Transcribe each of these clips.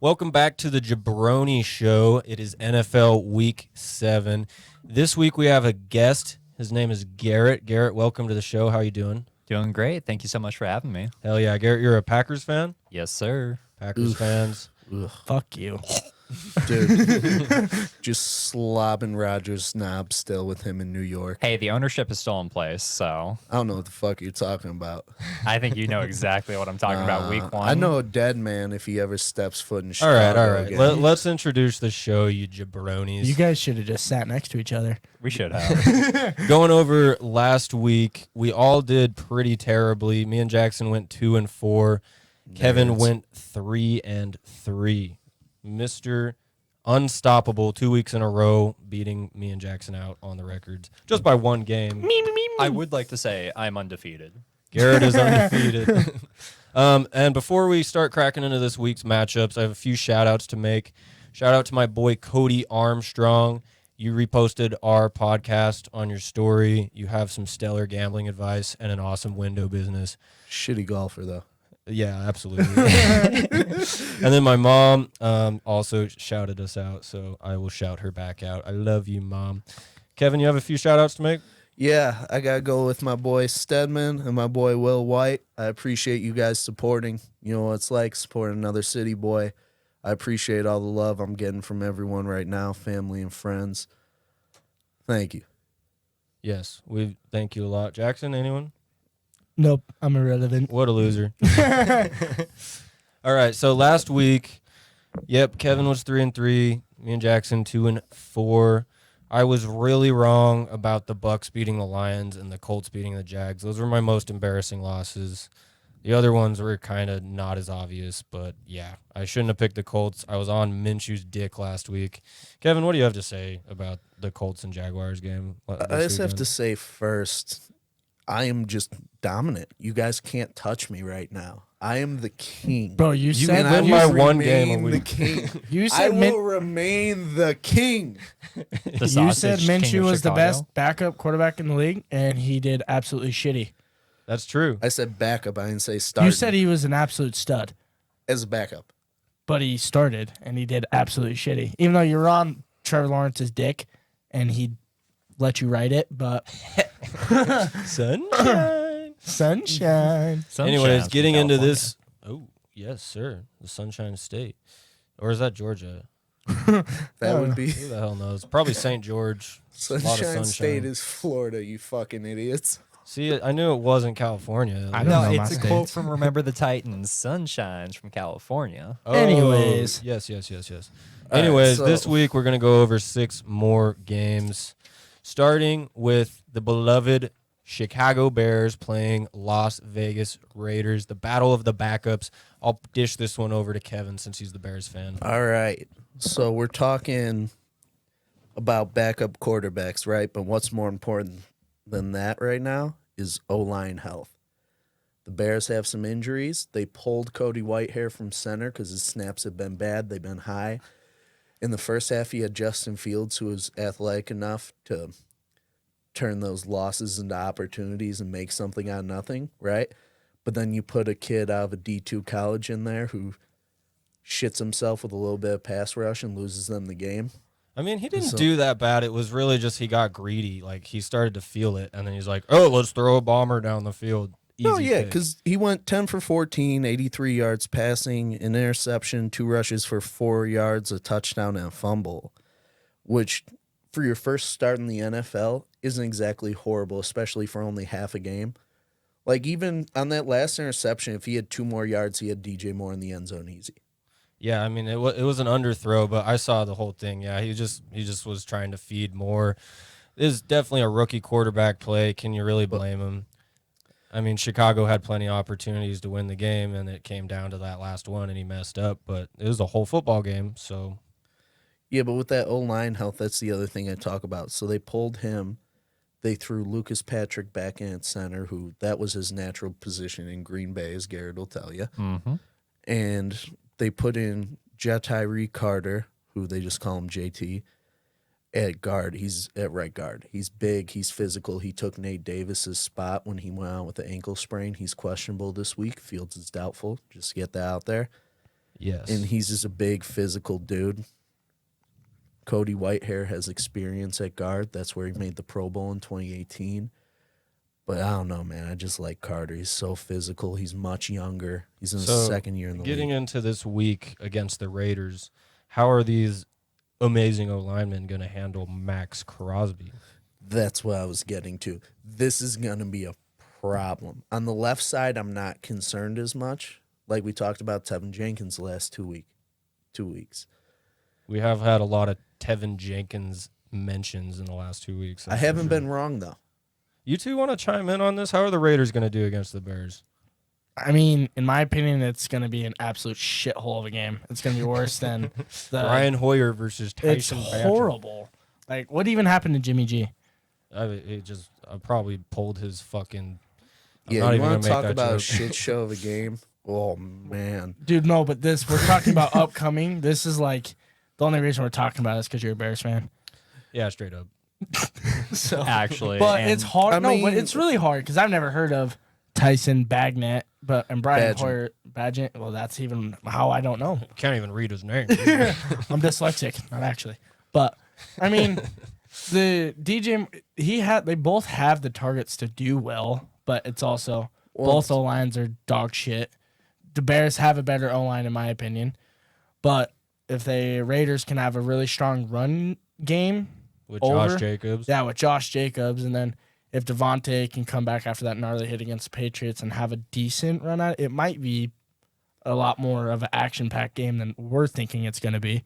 Welcome back to the Jabronis Show. It is NFL Week 7. This week we have a guest. His name is Garret. Garret, welcome to the show. How you doing? Doing great. Thank you so much for having me. Hell yeah. Garret, you're a Packers fan? Yes, sir. Packers fans. Ugh. Fuck you. Dude, just slobbing Rodgers snob still with him in New York. Hey, the ownership is still in place, so I don't know what the fuck you're talking about. I think you know exactly what I'm talking about week one. I know a dead man if he ever steps foot in All Chicago. right. Again. Let's introduce the show, you Jabronis. You guys should have just sat next to each other. We should have. Going over last week, we all did pretty terribly. Me and Jaxon went 2-4. Kevin Nerds. went 3-3. Mr. Unstoppable, 2 weeks in a row, beating me and Jaxon out on the records just by one game. I would like to say I'm undefeated. Garret is undefeated. And before we start cracking into this week's matchups, I have a few shout-outs to make. Shout out to my boy Cody Armstrong. You reposted our podcast on your story. You have some stellar gambling advice and an awesome window business. Shitty golfer, though. Yeah, absolutely. And then my mom also shouted us out, so I will shout her back out. I love you, Mom. Kevin, you have a few shout-outs to make? Yeah, I got to go with my boy Stedman and my boy Will White. I appreciate you guys supporting. You know what it's like, supporting another city boy. I appreciate all the love I'm getting from everyone right now, family and friends. Thank you. Yes, we thank you a lot. Jaxon, anyone? Nope, I'm irrelevant. What a loser. All right, so last week, Kevin was 3-3. Me and Jaxon 2-4. I was really wrong about the Bucks beating the Lions and the Colts beating the Jags. Those were my most embarrassing losses. The other ones were kind of not as obvious, but yeah, I shouldn't have picked the Colts. I was on Minshew's dick last week. Kevin, what do you have to say about the Colts and Jaguars game? I just have to say first, I am just dominant. You guys can't touch me right now. I am the king. Bro, you said and I win by will one game a remain the week. king. you I said will remain the king. The you sausage said king Minshew of was the Chicago. best backup quarterback in the league, and he did absolutely shitty. That's true. I said backup. I didn't say start. You said he was an absolute stud, as a backup. but he started and he did absolutely shitty. Even though you're on Trevor Lawrence's dick, and he let you write it, but Sunshine. sunshine. Anyways, from getting into California. this. Oh, yes, sir. The Sunshine State. Or is that Georgia? That would be Who the hell knows? Probably St. George. A lot of Sunshine State sunshine. is Florida. You fucking idiots. See, I knew it wasn't California. I don't No, know my it's a states. quote from Remember the Titans. Sun shines from California. Oh, Anyways. Yes. All right, Anyways, so- this week we're going to go over 6 more games, starting with the beloved Chicago Bears playing Las Vegas Raiders, the battle of the backups. I'll dish this one over to Kevin since he's the Bears fan. All right. So we're talking about backup quarterbacks, right? But what's more important than that right now is O-line health. The Bears have some injuries. They pulled Cody Whitehair from center because his snaps have been bad. They've been high. In the first half, he had Justin Fields, who was athletic enough to turn those losses into opportunities and make something out of nothing, right? But then you put a kid out of a D2 college in there who shits himself with a little bit of pass rush and loses them the game. I mean, he didn't So- do that bad. It was really just he got greedy. Like, he started to feel it, and then he's like, oh, let's throw a bomber down the field. Easy Oh, yeah, pick. because he went 10 for 14, 83 yards passing, an interception, 2 rushes for 4 yards, a touchdown, and a fumble, which for your first start in the NFL isn't exactly horrible, especially for only half a game. Like, even on that last interception, if he had 2 more yards, he had DJ Moore in the end zone easy. Yeah, I mean, it was an underthrow, but I saw the whole thing. Yeah, he just was trying to feed more. It is definitely a rookie quarterback play. Can you really blame him? I mean, Chicago had plenty of opportunities to win the game, and it came down to that last one, and he messed up. But it was a whole football game, so Yeah, but with that O-line health, that's the other thing I talk about. So they pulled him. They threw Lucas Patrick back in at center, who that was his natural position in Green Bay, as Garrett will tell you. Mm-hmm. And they put in Tyree Carter, who they just call him JT, at guard. He's at right guard. He's big. He's physical. He took Nate Davis's spot when he went out with the ankle sprain. He's questionable this week. Fields is doubtful. Just to get that out there. Yes. and he's just a big physical dude. Cody Whitehair has experience at guard. That's where he made the Pro Bowl in 2018. But I don't know, man. I just like Carter. He's so physical. He's much younger. He's in his second year in the getting league. into this week against the Raiders, how are these amazing O-linemen going to handle Max Crosby? That's what I was getting to. This is going to be a problem. On the left side, I'm not concerned as much. Like we talked about Tevin Jenkins the last 2 weeks. We have had a lot of Tevin Jenkins mentions in the last 2 weeks. I haven't been wrong, though. You two want to chime in on this? How are the Raiders going to do against the Bears? I mean, in my opinion, it's going to be an absolute shithole of a game. It's going to be worse than the Brian Hoyer versus It's Tyson Badger. horrible. Like, what even happened to Jimmy G? I probably pulled his fucking. I'm Yeah, not you even want gonna to make talk that about a joke. shit show of a game? Oh, man. Dude, no, but we're talking about upcoming. This is like, the only reason we're talking about it is because you're a Bears fan. Yeah, straight up. So, Actually, but and it's hard. I No, but mean- it's really hard because I've never heard of Tyson Bagnet, and Brian Bagent. Hoyer Bagent. Well, that's even how I don't know. Can't even read his name. I'm dyslexic, not actually. But I mean, the DJ they both have the targets to do well, but it's also both O lines are dog shit. The Bears have a better O line in my opinion, but if the Raiders can have a really strong run game, With Over. Josh Jacobs. yeah, with Josh Jacobs, and then if Devontae can come back after that gnarly hit against the Patriots and have a decent run at it, it might be a lot more of an action-packed game than we're thinking it's going to be.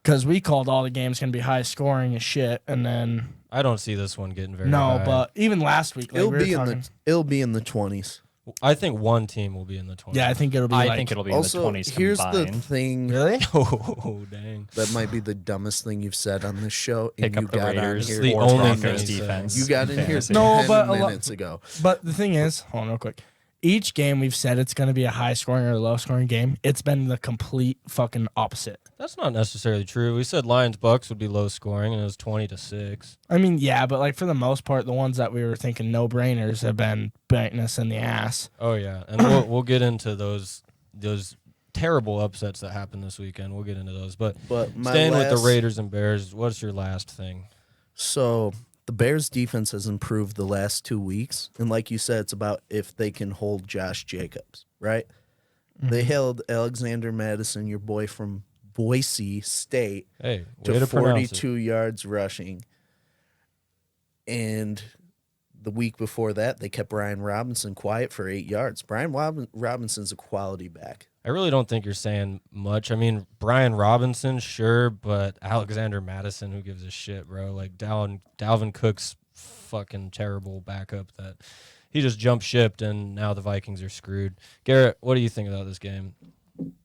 Because we called all the games going to be high scoring as shit, and then I don't see this one getting very no, high. but even last week, like It'll we were be talking, in the 20s. I think one team will be in the 20s. yeah, I think it'll be. I like, think it'll be in Also, the 20s here's the combined. thing really. Oh, dang. that might be the dumbest thing you've said on this show. Pick and up you the got on Raiders here. The or only Broncos thing he defense. You got in here fantasy. No, 10 but a lot- minutes ago. But the thing is, hold on real quick. Each game we've said it's going to be a high scoring or a low scoring game. It's been the complete fucking opposite. That's not necessarily true. We said Lions Bucks would be low scoring, and it was 20-6. I mean, yeah, but like for the most part, the ones that we were thinking no brainers have been biting us in the ass. Oh yeah, and we'll get into those terrible upsets that happened this weekend. We'll get into those. But my staying with the last- Raiders and Bears, what's your last thing? So the Bears defense has improved the last 2 weeks. And like you said, it's about if they can hold Josh Jacobs, right? They held Alexander Madison, your boy from Boise State, Hey, to way to pronounce it. 42 yards rushing. And the week before that, they kept Brian Robinson quiet for 8 yards. Brian Robinson's a quality back. I really don't think you're saying much. I mean, Brian Robinson, sure, but Alexander Madison, who gives a shit, bro? Like Dalvin Cook's fucking terrible backup that he just jumped shipped, and now the Vikings are screwed. Garrett, what do you think about this game?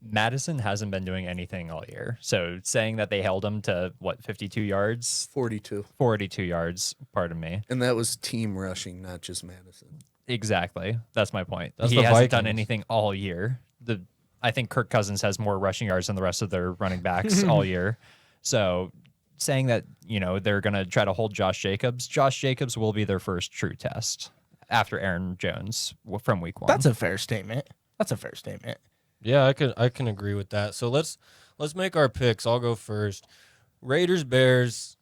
Madison hasn't been doing anything all year. So saying that they held him to, 52 yards? 42. 42 yards, pardon me. And that was team rushing, not just Madison. Exactly. That's my point. That's He the hasn't done Vikings. anything all year. I think Kirk Cousins has more rushing yards than the rest of their running backs all year. So saying that, they're going to try to hold Josh Jacobs will be their first true test after Aaron Jones from week 1. That's a fair statement. Yeah, I can agree with that. So let's make our picks. I'll go first. Raiders, Bears.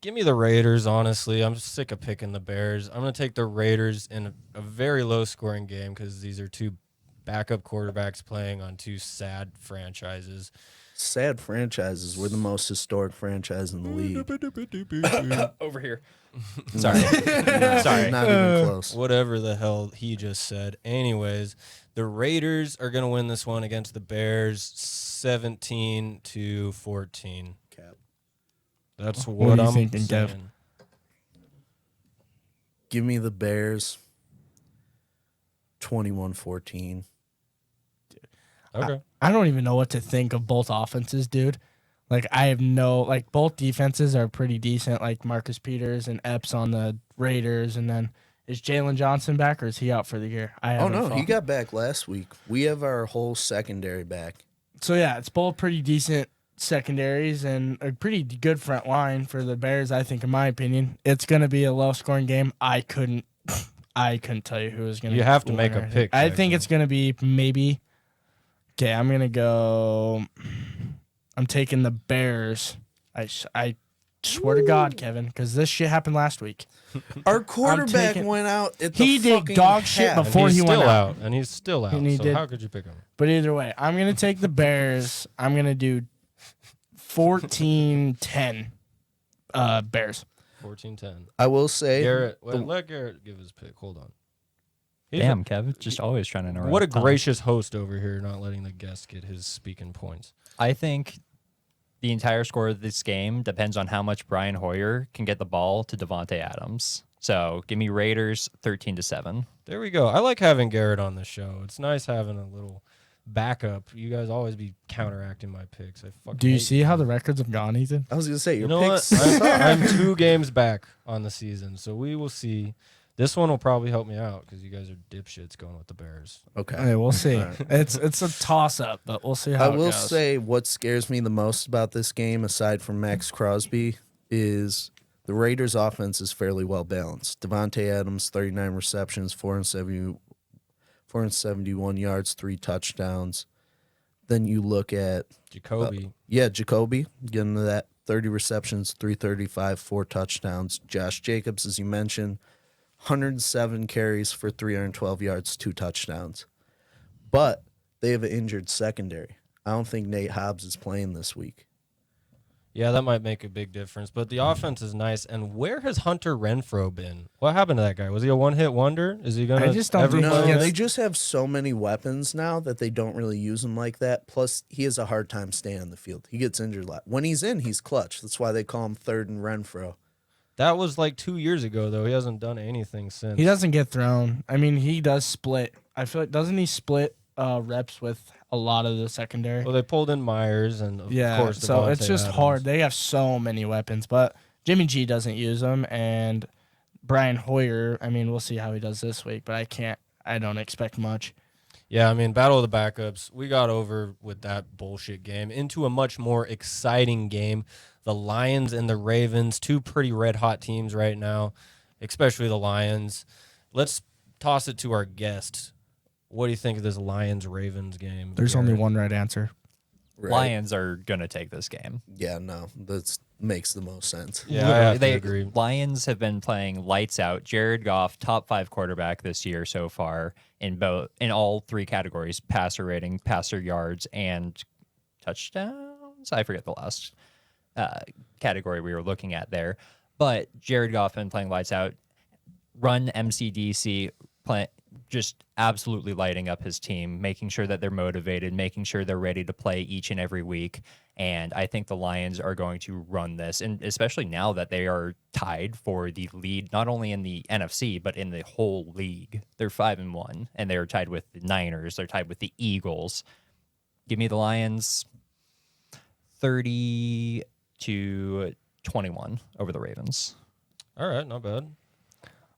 Give me the Raiders, honestly. I'm sick of picking the Bears. I'm going to take the Raiders in a very low-scoring game because these are two backup quarterbacks playing on two sad franchises. Sad franchises. We're the most historic franchise in the league. over here. Sorry. Sorry. Not even close. Whatever the hell he just said. Anyways, the Raiders are going to win this one against the Bears 17-14. Cap. That's What what are you I'm thinking, saying. Kev? Give me the Bears 21-14. Okay. I don't even know what to think of both offenses, dude. Like I have both defenses are pretty decent. Like Marcus Peters and Epps on the Raiders, and then is Jalen Johnson back or is he out for the year? Oh, haven't no. He followed. got back last week. We have our whole secondary back. So yeah, it's both pretty decent secondaries and a pretty good front line for the Bears. I think, in my opinion, it's going to be a low-scoring game. I couldn't tell you who is going to. You have to make a pick, I think Jaxon. it's going to be maybe Okay, I'm going to go. I'm taking the Bears. I swear to God, Kevin, because this shit happened last week. Our quarterback taking- went out at the He did fucking dog shit half. before And he he's went still out. and he's still out. And he So did. how could you pick him? But either way, I'm going to take the Bears. I'm going to do 14-10 Bears. 14-10. I will say, Garrett, let Garrett give his pick. Hold on. He's Damn, Kev, just always trying to interrupt. what a Tom. gracious host over here, not letting the guest get his speaking points. I think the entire score of this game depends on how much Brian Hoyer can get the ball to Devontae Adams. So give me Raiders 13-7. There we go. I like having Garrett on the show. It's nice having a little backup. You guys always be counteracting my picks. I fucking Do you hate see how the records have gone, Ethan? I was going to say, You your know picks what? suck. I'm 2 games back on the season, so we will see. This one will probably help me out because you guys are dipshits going with the Bears. Okay. Hey, we'll see. All right. It's a toss up, but we'll see how I it will goes. say what scares me the most about this game, aside from Max Crosby, is the Raiders' offense is fairly well balanced. Devontae Adams, 39 receptions, 471 yards, 3 touchdowns. Then you look at Jacoby. Jacoby, getting to that, 30 receptions, 335, 4 touchdowns. Josh Jacobs, as you mentioned, 107 carries for 312 yards, 2 touchdowns. But they have an injured secondary. I don't think Nate Hobbs is playing this week. Yeah, that might make a big difference. But the offense is nice. And where has Hunter Renfrow been? What happened to that guy? Was he a one-hit wonder? Is he going to I just don't ever think play he No, gets- they just have so many weapons now that they don't really use him like that. Plus, he has a hard time staying on the field. He gets injured a lot. When he's in, he's clutch. That's why they call him third and Renfrow. That was like 2 years ago, though. He hasn't done anything since. He doesn't get thrown. I mean, he does split. I feel like, doesn't he split reps with a lot of the secondary? Well, they pulled in Myers and, of course, so Devontae it's just Adams. hard. They have so many weapons, but Jimmy G doesn't use them, and Brian Hoyer, I mean, we'll see how he does this week, but I don't expect much. Yeah, I mean, battle of the backups. We got over with that bullshit game into a much more exciting game. The Lions and the Ravens, 2 pretty red-hot teams right now, especially the Lions. Let's toss it to our guest. What do you think of this Lions-Ravens game? There's only Garrett? one right answer. Right? Lions are going to take this game. Yeah, no, that makes the most sense. Yeah, I have to They- agree. Lions have been playing lights out. Jared Goff, top 5 quarterback this year so far in all 3 categories: passer rating, passer yards, and touchdowns. I forget the last category we were looking at there. But Jared Goff been playing lights out. Run MCDC, just absolutely lighting up his team, making sure that they're motivated, making sure they're ready to play each and every week. And I think the Lions are going to run this, and especially now that they are tied for the lead, not only in the NFC, but in the whole league. They're 5-1, and they're tied with the Niners. They're tied with the Eagles. Give me the Lions 30-21 over the Ravens. All right, not bad.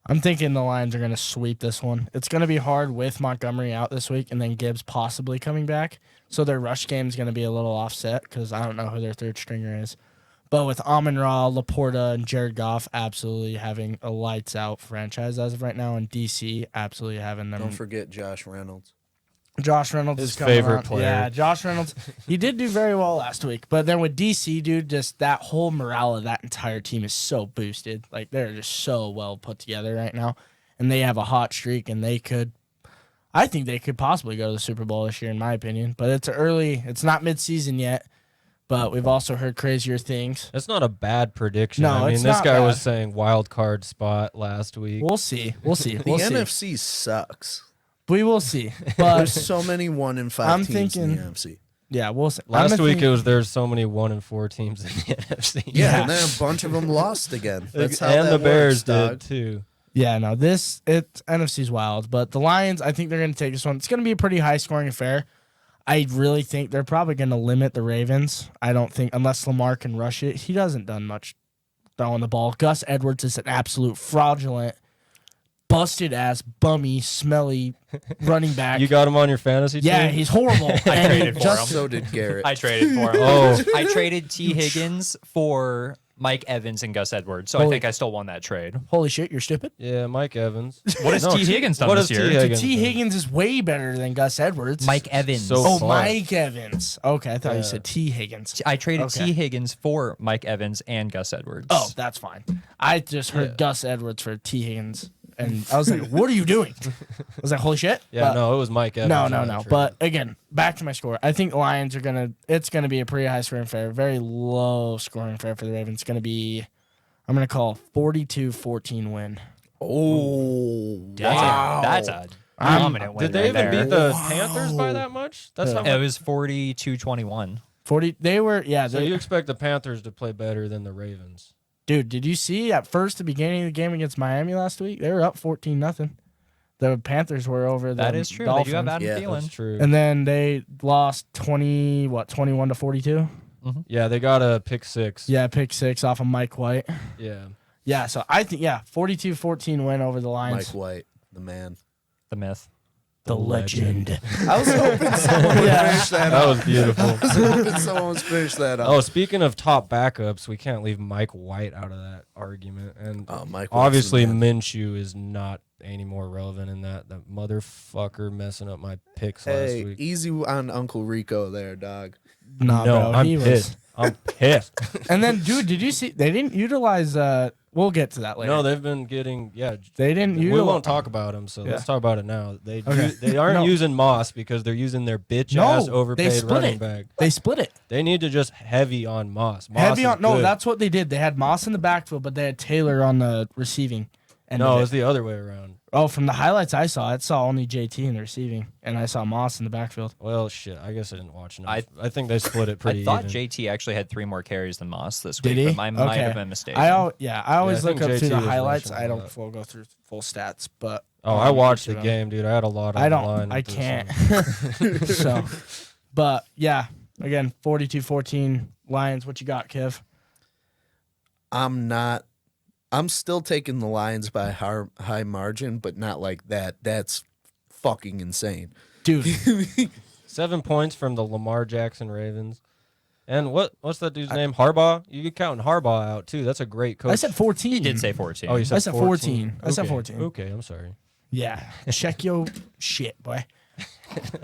I'm thinking the Lions are going to sweep this one. It's going to be hard with Montgomery out this week and then Gibbs possibly coming back. So their rush game is going to be a little offset because I don't know who their third stringer is. But with Amon-Ra, Laporta, and Jared Goff absolutely having a lights-out franchise as of right now, and DC absolutely having them. Don't forget Josh Reynolds. Josh Reynolds His is coming favorite on. player. Yeah, Josh Reynolds. He did do very well last week. But then with DC, dude, just that whole morale of that entire team is so boosted. Like, they're just so well put together right now. And they have a hot streak, and I think they could possibly go to the Super Bowl this year, in my opinion. But it's early. It's not midseason yet. But we've also heard crazier things. That's not a bad prediction. No, I mean, it's this not guy bad. was saying wild card spot last week. We'll see. The See. NFC sucks. We will see. But There's so many 1-5 I'm teams in the thinking- NFC. yeah, we'll see. Last week there's so many 1-4 teams in the NFC. Yeah, and then a bunch of them lost again. That's how and that the Bears works, dog. did too. Yeah, no, NFC's wild, but the Lions, I think they're going to take this one. It's going to be a pretty high-scoring affair. I really think they're probably going to limit the Ravens. I don't think, unless Lamar can rush it, he hasn't done much throwing the ball. Gus Edwards is an absolute fraudulent, busted-ass, bummy, smelly running back. You got him on your fantasy team? Yeah, he's horrible. I And traded for just- him. So did Garrett. I traded for him. Oh. I traded T. Higgins for Mike Evans and Gus Edwards. So Holy- I think I still won that trade. Holy shit, you're stupid. Yeah, Mike Evans. What has T. Higgins done what this has year? T. Higgins T. done? Higgins is way better than Gus Edwards. Mike Evans. So Oh, far. Mike Evans. Okay, I thought Yeah. you said T. Higgins. I traded Okay. T. Higgins for Mike Evans and Gus Edwards. Oh, that's fine. I just heard Yeah. Gus Edwards for T. Higgins, and I was like, "What are you doing?" I was like, "Holy shit!" Yeah, But- no, it was Mike Evans. no, in no, that no. trade. But again, back to my score. I think the Lions are it's gonna be a pretty high scoring affair, very low scoring affair for the Ravens. It's gonna be, I'm gonna call 42-14 win. Oh, That's a dominant win. did they right even there. beat the Panthers by that much? That's how It much. was 42-21. 40. They were, yeah. So you expect the Panthers to play better than the Ravens? Dude, did you see at first the beginning of the game against Miami last week? They were up 14-0. The Panthers were over the That is true. Dolphins. They do have Adam Yeah, Thielen. That's true. And then they lost 21-42. Yeah, they got a pick six. Yeah, pick 6 off of Mike White. Yeah. Yeah, so I think 42-14 win over the Lions. Mike White, the man. The myth. The legend. I was hoping someone would finish that That up. was beautiful. I was hoping someone would finish that up. Oh, speaking of top backups, we can't leave Mike White out of that argument. And Oh, Mike White's obviously, the man. Minshew is not any more relevant in that. That motherfucker messing up my picks last Hey, week. easy on Uncle Rico there, dog. Nah, No, bro, I'm he pissed. I'm pissed. And then, dude, did you see? They didn't utilize. We'll get to that later. No, they've been getting they didn't We utilize. won't talk about them, so Yeah. let's talk about it now. They Okay. they aren't No. using Moss because they're using their bitch No, ass they overpaid split running it. back. They split it. They need to just heavy on Moss. Moss Heavy is on. No, good. that's what they did. They had Moss in the backfield, but they had Taylor on the receiving. end no, of it's the other way around. Oh, from the highlights I saw only JT in the receiving, and I saw Moss in the backfield. Well, shit. I guess I didn't watch enough. I- I think they split it pretty I thought even. JT actually had 3 more carries than Moss this Did week, he? but I might Okay. have been mistaken. I always I look think up JT through the was highlights. rushing I a don't lot. full go through full stats, but Oh, I watched get the to them. game, dude. I had a lot on I the don't. line. I with this can't. one. So, but yeah, again, 42-14 Lions. What you got, Kev? I'm still taking the Lions by high margin, but not like that. That's fucking insane. Dude, 7 points from the Lamar Jackson Ravens. And what's that dude's name? Harbaugh? You could count Harbaugh out, too. That's a great coach. I said 14. He did say 14. Oh, you said I said 14. I said 14. Okay, I'm sorry. Yeah, check your shit, boy.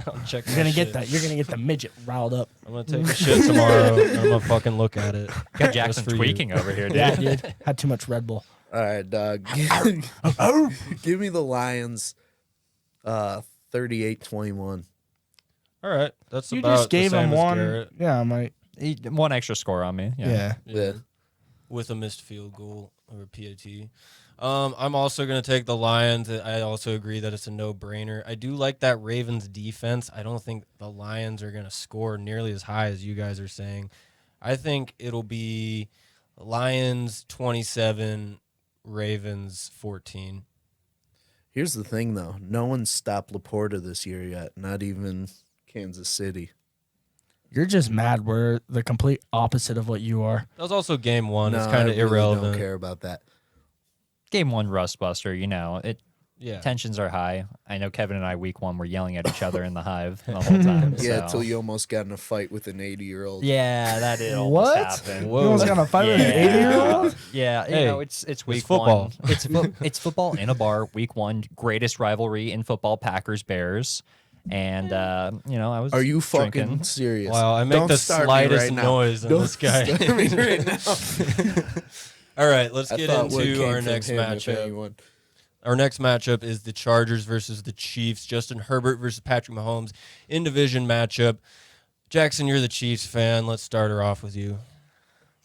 I'll check You're my gonna get shit. that. You're gonna get the midget riled up. I'm going to take a shit tomorrow, and I'm going to fucking look at it. Got Just Jaxon for you. tweaking over here, dude. Yeah, dude. Had too much Red Bull. All right, dog. Give me the Lions 38-21. All right. That's You about just gave the same him as one. Garret. Yeah, I'm like, He, 1 extra score on me. yeah. Yeah. With a missed field goal or PAT. I'm also going to take the Lions. I also agree that it's a no-brainer. I do like that Ravens defense. I don't think the Lions are going to score nearly as high as you guys are saying. I think it'll be Lions 27, Ravens 14. Here's the thing, though. No one's stopped Laporta this year yet. Not even Kansas City. You're just mad. We're the complete opposite of what you are. That was also game one. It's No, kind I of really irrelevant. don't care about that. Game 1 rust buster, Yeah. tensions are high. I know Kevin and I week 1 were yelling at each other in the hive the whole time. Yeah, so. until you almost got in a fight with an 80-year-old. Yeah, that did almost What? happen. Whoa. You almost got in a fight with an Yeah. 80-year-old? Yeah, Hey, it's week football. 1. It's football in a bar. Week 1, greatest rivalry in football: Packers Bears. And I was. Are you fucking drinking. serious? Wow, I make Don't the start me slightest right now. noise in Don't this guy. start me right now. All right, let's I get thought what into came our from next him, if matchup. anyone. Our next matchup is the Chargers versus the Chiefs. Justin Herbert versus Patrick Mahomes in division matchup. Jackson, you're the Chiefs fan. Let's start her off with you.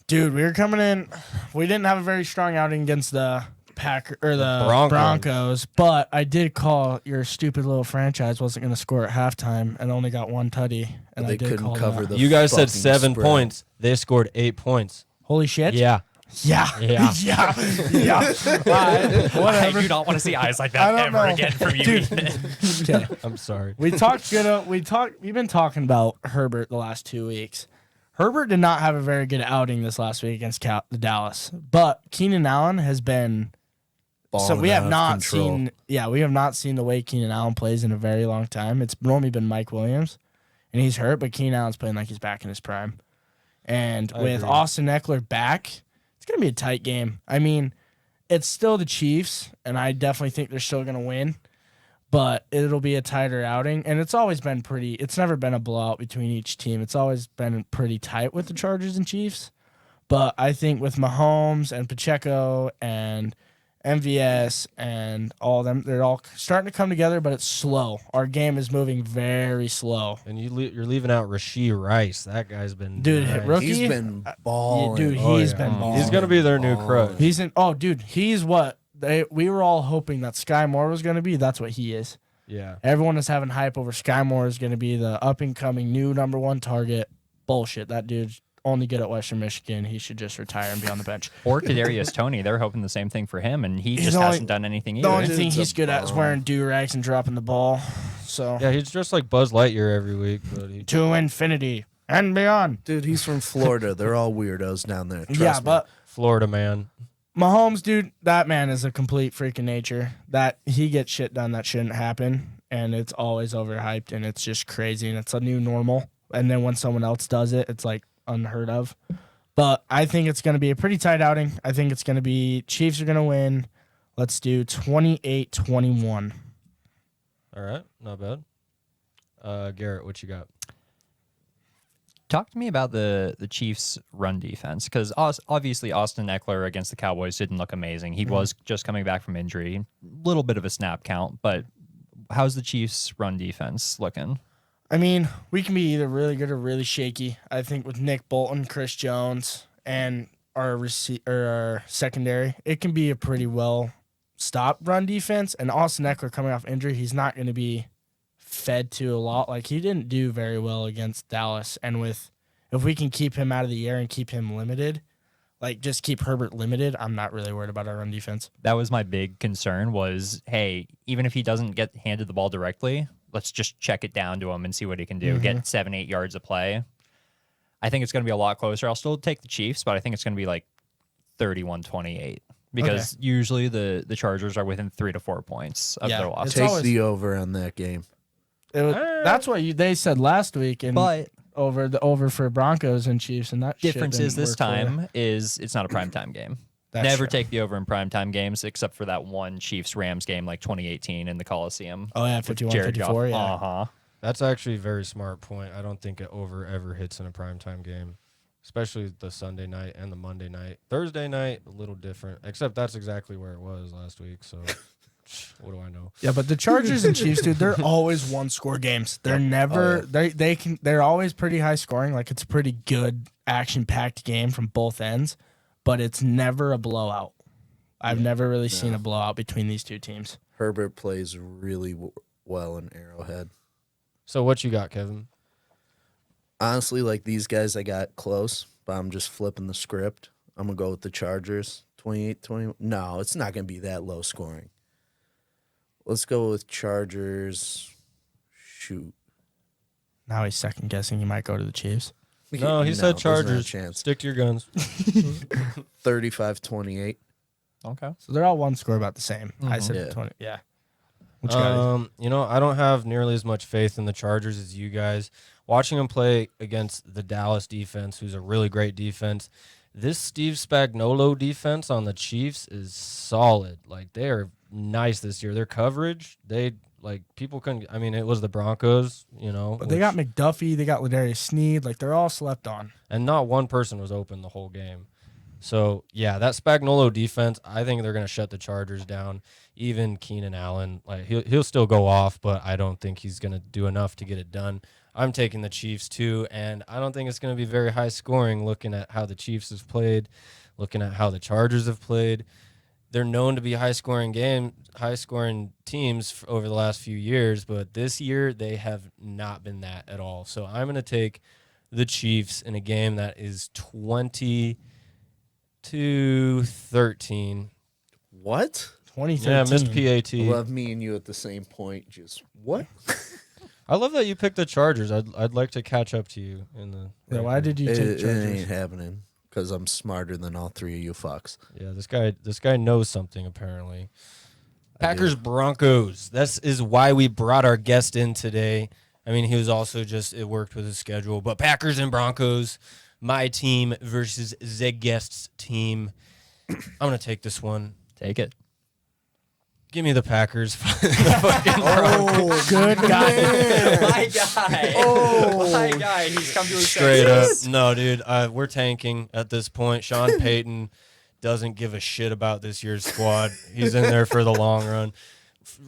Dude, we were coming in. We didn't have a very strong outing against the the Broncos. Broncos, but I did call your stupid little franchise wasn't going to score at halftime and only got one tutty, and They I did couldn't call cover that. the You guys said fucking 7 spread. points. They scored 8 points. Holy shit! Yeah. yeah, Yeah. yeah, yeah. I Whatever. do not want to see eyes like I that don't ever know. again from you. Dude. Okay. I'm sorry. We've been talking about Herbert the last 2 weeks. Herbert did not have a very good outing this last week against the Dallas, but Keenan Allen has been. So Balling we have out of not control. we have not seen the way Keenan Allen plays in a very long time. It's normally been Mike Williams, and he's hurt, but Keenan Allen's playing like he's back in his prime. And I with agree. Austin Eckler back, it's it's going to be a tight game. I mean, it's still the Chiefs, and I definitely think they're still going to win. But it'll be a tighter outing, and it's always been it's never been a blowout between each team. It's always been pretty tight with the Chargers and Chiefs. But I think with Mahomes and Pacheco and MVS and all of them, they're all starting to come together, but it's slow. Our game is moving very slow. And you're leaving out Rashee Rice. That guy's been Rookie. He's been balling. Dude, he's been balling. He's gonna be their new crutch. He's what we were all hoping that Sky Moore was going to be. That's what he is. Yeah. Everyone is having hype over Sky Moore is going to be the up and coming new number 1 target. Bullshit. That dude's only good at Western Michigan. He should just retire and be on the bench. Or Kadarius Toney. They're hoping the same thing for him, and he just hasn't done anything The either. only thing he's good at is wearing do-rags and dropping the ball. So Yeah, he's just like Buzz Lightyear every week, but to infinity and beyond. Dude, he's from Florida. They're all weirdos down there. Trust Yeah, me. but Florida man. Mahomes, dude, that man is a complete freaking nature. That he gets shit done that shouldn't happen, and it's always overhyped, and it's just crazy, and it's a new normal. And then when someone else does it, it's like unheard of. But I think it's going to be a pretty tight outing. I think it's going to be Chiefs are going to win. Let's do 28-21. All right, not bad. Garrett, what you got? Talk to me about the Chiefs' run defense, because obviously Austin Eckler against the Cowboys didn't look amazing. He was just coming back from injury, little bit of a snap count, but how's the Chiefs' run defense looking? I mean, we can be either really good or really shaky. I think with Nick Bolton, Chris Jones, and our secondary, it can be a pretty well stopped run defense. And Austin Eckler coming off injury, he's not going to be fed to a lot. Like, he didn't do very well against Dallas. And if we can keep him out of the air and keep him limited, like just keep Herbert limited, I'm not really worried about our run defense. That was my big concern was, hey, even if he doesn't get handed the ball directly, let's just check it down to him and see what he can do. Get 7-8 yards of play. I think it's going to be a lot closer. I'll still take the Chiefs, but I think it's going to be like 31-28 because usually the Chargers are within 3 to 4 points of their loss. Take the over on that game. That's what they said last week, and But over for Broncos and Chiefs, and that difference shit is didn't this work for you. time is it's not a primetime game. That's Never true. take the over in primetime games except for that one Chiefs-Rams game like 2018 in the Coliseum. Oh yeah, with 51-54, Goff. yeah. Uh-huh. That's actually a very smart point. I don't think it over ever hits in a primetime game, especially the Sunday night and the Monday night. Thursday night, a little different, except that's exactly where it was last week. So what do I know? Yeah, but the Chargers and Chiefs, dude, they're always one-score games. They're never they're always pretty high scoring. Like, it's a pretty good action-packed game from both ends, but it's never a blowout. I've never really seen a blowout between these two teams. Herbert plays really well in Arrowhead. So what you got, Kevin? Honestly, like these guys, I got close, but I'm just flipping the script. I'm going to go with the Chargers, 28-20. No, it's not going to be that low scoring. Let's go with Chargers. Shoot. Now he's second guessing he might go to the Chiefs. No, he said there's not a Chargers. chance. Stick to your guns. 35-28. Okay. So they're all one score about the same. I said Yeah. 20. Yeah. What you got? I don't have nearly as much faith in the Chargers as you guys. Watching them play against the Dallas defense, who's a really great defense, this Steve Spagnuolo defense on the Chiefs is solid. Like, they are nice this year. Their coverage, people couldn't. I mean, it was the Broncos, But they got McDuffie, they got Ladarius Sneed, like they're all slept on. and not one person was open the whole game. So, yeah, that Spagnuolo defense, I think they're going to shut the Chargers down. Even Keenan Allen, like he'll still go off, but I don't think he's going to do enough to get it done. I'm taking the Chiefs too, and I don't think it's going to be very high scoring looking at how the Chiefs have played, looking at how the Chargers have played. They're known to be high-scoring teams over the last few years, but this year they have not been that at all. So I'm going to take the Chiefs in a game that is 20-13. What? 2013. Yeah, missed PAT. Love me and you at the same point. Just what? I love that you picked the Chargers. I'd like to catch up to you in the. Yeah, why did you take It Chargers? ain't happening because I'm smarter than all three of you fucks. Yeah, this guy knows something apparently. Packers Broncos. This is why we brought our guest in today. I mean, he was also it worked with his schedule, but Packers and Broncos. my team versus the guest's team. I'm going to take this one. Take it. Give me the Packers. Good guy. My guy. My guy. He's come to his Straight up. senses. No, dude, we're tanking at this point. Sean Payton doesn't give a shit about this year's squad. He's in there for the long run.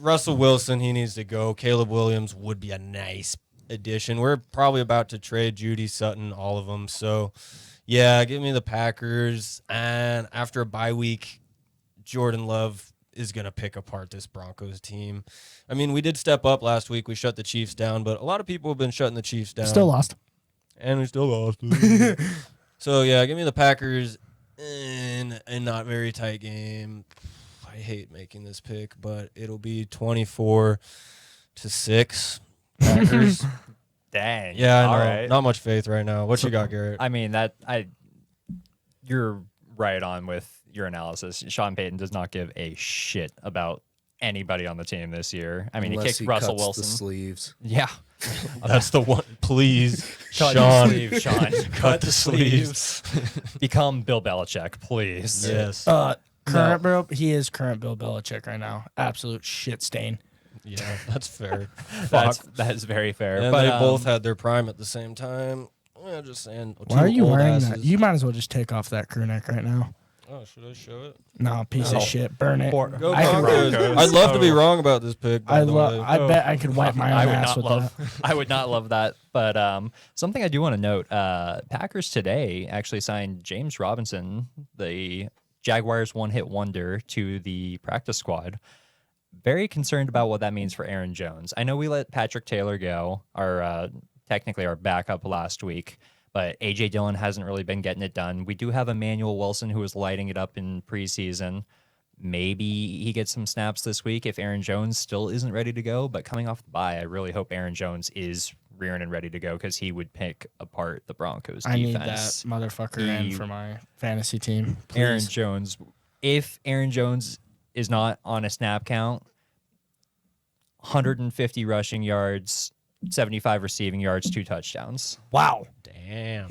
Russell Wilson, he needs to go. Caleb Williams would be a nice addition. We're probably about to trade Judy, Sutton, all of them. So, yeah, give me the Packers. And after a bye week, Jordan Love is going to pick apart this Broncos team. I mean, we did step up last week. We shut the Chiefs down, but a lot of people have been shutting the Chiefs down. Still lost. And we still lost. So, yeah, give me the Packers in a not very tight game. I hate making this pick, but it'll be 24-6. Packers. Dang. Yeah, I know. All right. Not much faith right now. What you got, Garrett? I mean, you're right on with your analysis. Sean Payton does not give a shit about anybody on the team this year. I mean, Unless he kicked Russell cuts Wilson. the sleeves. Yeah. That's the one. Please, Cut Sean. the sleeves, Sean. Cut the sleeves. Become Bill Belichick, please. Yes. He is current Bill Belichick right now. Absolute shit stain. Yeah, that's fair. That is very fair. And but they both had their prime at the same time. Just saying. Why are you wearing asses. that? You might as well just take off that crew neck right now. Oh, should I show it? No, piece No. of shit. Burn it. Go I can Broncos. Broncos. I'd love to be wrong about this pick. By the way. I bet I could wipe my I own would ass not with that. love. I would not love that. But something I do want to note: Packers today actually signed James Robinson, the Jaguars one-hit wonder, to the practice squad. Very concerned about what that means for Aaron Jones. I know we let Patrick Taylor go, technically our backup last week, but A.J. Dillon hasn't really been getting it done. We do have Emmanuel Wilson who was lighting it up in preseason. Maybe he gets some snaps this week if Aaron Jones still isn't ready to go. But coming off the bye, I really hope Aaron Jones is rearing and ready to go because he would pick apart the Broncos I need that defense. motherfucker in for my fantasy team. Please. Aaron Jones, if Aaron Jones is not on a snap count, 150 rushing yards, 75 receiving yards, 2 touchdowns. Wow. Damn.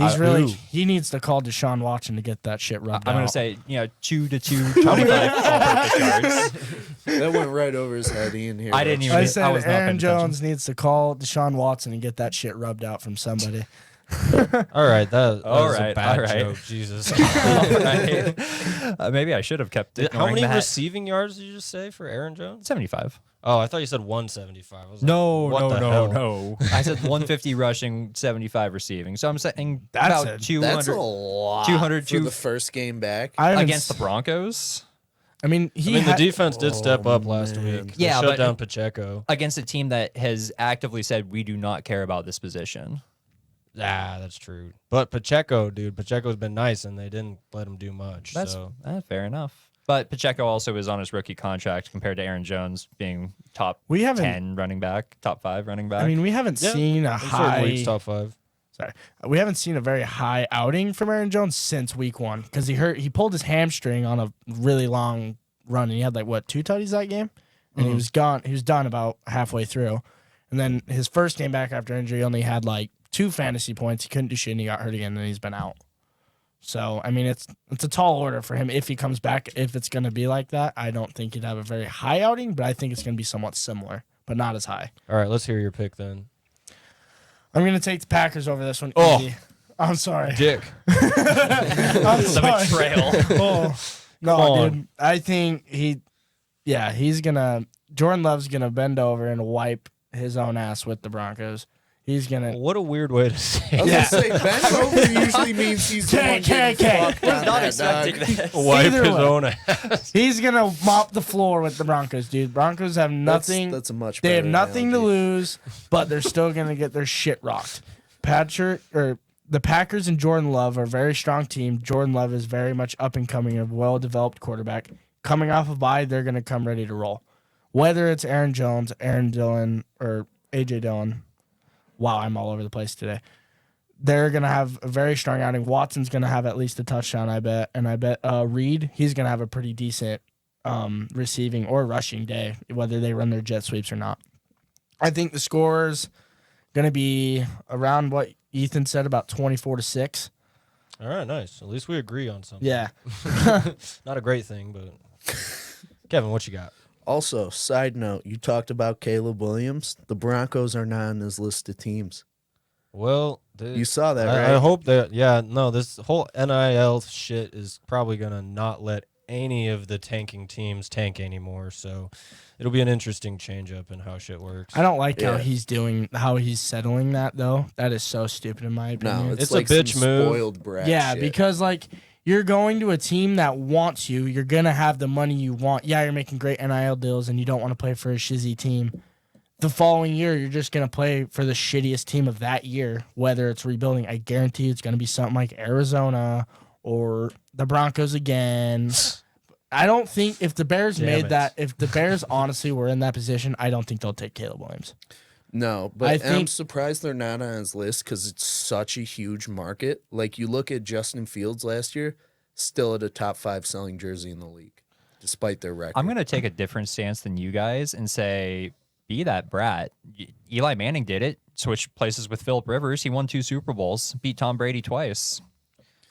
He needs to call Deshaun Watson to get that shit rubbed I'm out. going to say, 2 to 2, 25 all-purpose yards. That went right over his head. Ian here. I didn't even. I I said was not Aaron paying attention. Jones needs to call Deshaun Watson and get that shit rubbed out from somebody. All right, that All was right, a bad all right. joke. Jesus. All right. Maybe I should have kept it. How many that. receiving yards did you just say for Aaron Jones? 75. Oh, I thought you said 175. I was like, No, what the hell? no. I said 150 rushing, 75 receiving. So I'm saying That's about a- 200 That's a lot 200 for the first game back. I haven't against the s- Broncos. I mean, I mean, the defense did step up last man. week. They Yeah, shut but- down Pacheco. Against a team that has actively said we do not care about this position. Ah, that's true. But Pacheco, dude, Pacheco's been nice, and they didn't let him do much. That's so fair enough. But Pacheco also is on his rookie contract compared to Aaron Jones being top We haven't- 10 running back, top 5 running back. I mean, we haven't Yeah, seen a in certain high. weeks, top 5. Sorry, we haven't seen a very high outing from Aaron Jones since week 1 because he pulled his hamstring on a really long run and he had 2 tutties that game and he was gone. He was done about halfway through, and then his first game back after injury only had 2 fantasy points. He couldn't do shit and he got hurt again and he's been out. So I mean, it's a tall order for him if he comes back. If it's going to be like that, I don't think he'd have a very high outing, but I think it's going to be somewhat similar, but not as high. All right, let's hear your pick then. I'm going to take the Packers over this one. Oh. Easy. I'm sorry. Dick. I'm the sorry. betrayal. Oh, no, Come on. dude. I think Jordan Love's gonna bend over and wipe his own ass with the Broncos. He's gonna. What a weird way to say I was it. gonna say bend over usually means he's the one getting fucked on Not that, expecting dog. that. Wipe Either his way. own ass. He's gonna mop the floor with the Broncos, dude. Broncos have nothing. That's a much. They have better nothing to analogy. lose, but they're still gonna get their shit rocked. The Packers and Jordan Love are a very strong team. Jordan Love is very much up and coming, a well-developed quarterback. Coming off a bye, they're going to come ready to roll. Whether it's Aaron Jones, Aaron Dillon, or A.J. Dillon. Wow, I'm all over the place today. They're going to have a very strong outing. Watson's going to have at least a touchdown, I bet. And I bet Reed, he's going to have a pretty decent receiving or rushing day, whether they run their jet sweeps or not. I think the score's going to be around what Ethan said, about 24-6. All right, nice. At least we agree on something. Yeah. Not a great thing, but Kevin, what you got? Also, side note, you talked about Caleb Williams. The Broncos are not on his list of teams. Well, You saw that, I right? hope that, this whole NIL shit is probably going to not let any of the tanking teams tank anymore. So it'll be an interesting change up in how shit works. I don't like Yeah. how he's settling that, though. That is so stupid in my opinion. No, It's like a bitch some move. spoiled brat Yeah, shit. because like you're going to a team that wants you. You're gonna have the money you want. Yeah, you're making great NIL deals, and you don't want to play for a shizzy team. The following year, you're just gonna play for the shittiest team of that year, whether it's rebuilding. I guarantee it's gonna be something like Arizona or the Broncos again. I don't think if the Bears Damn made it. that, if the Bears honestly were in that position, I don't think they'll take Caleb Williams. No, I but I'm think- surprised they're not on his list because it's such a huge market. Like, you look at Justin Fields last year, still at a top 5 selling jersey in the league, despite their record. I'm going to take a different stance than you guys and say, be that brat. Eli Manning did it. Switched places with Philip Rivers. He won 2 Super Bowls. Beat Tom Brady twice.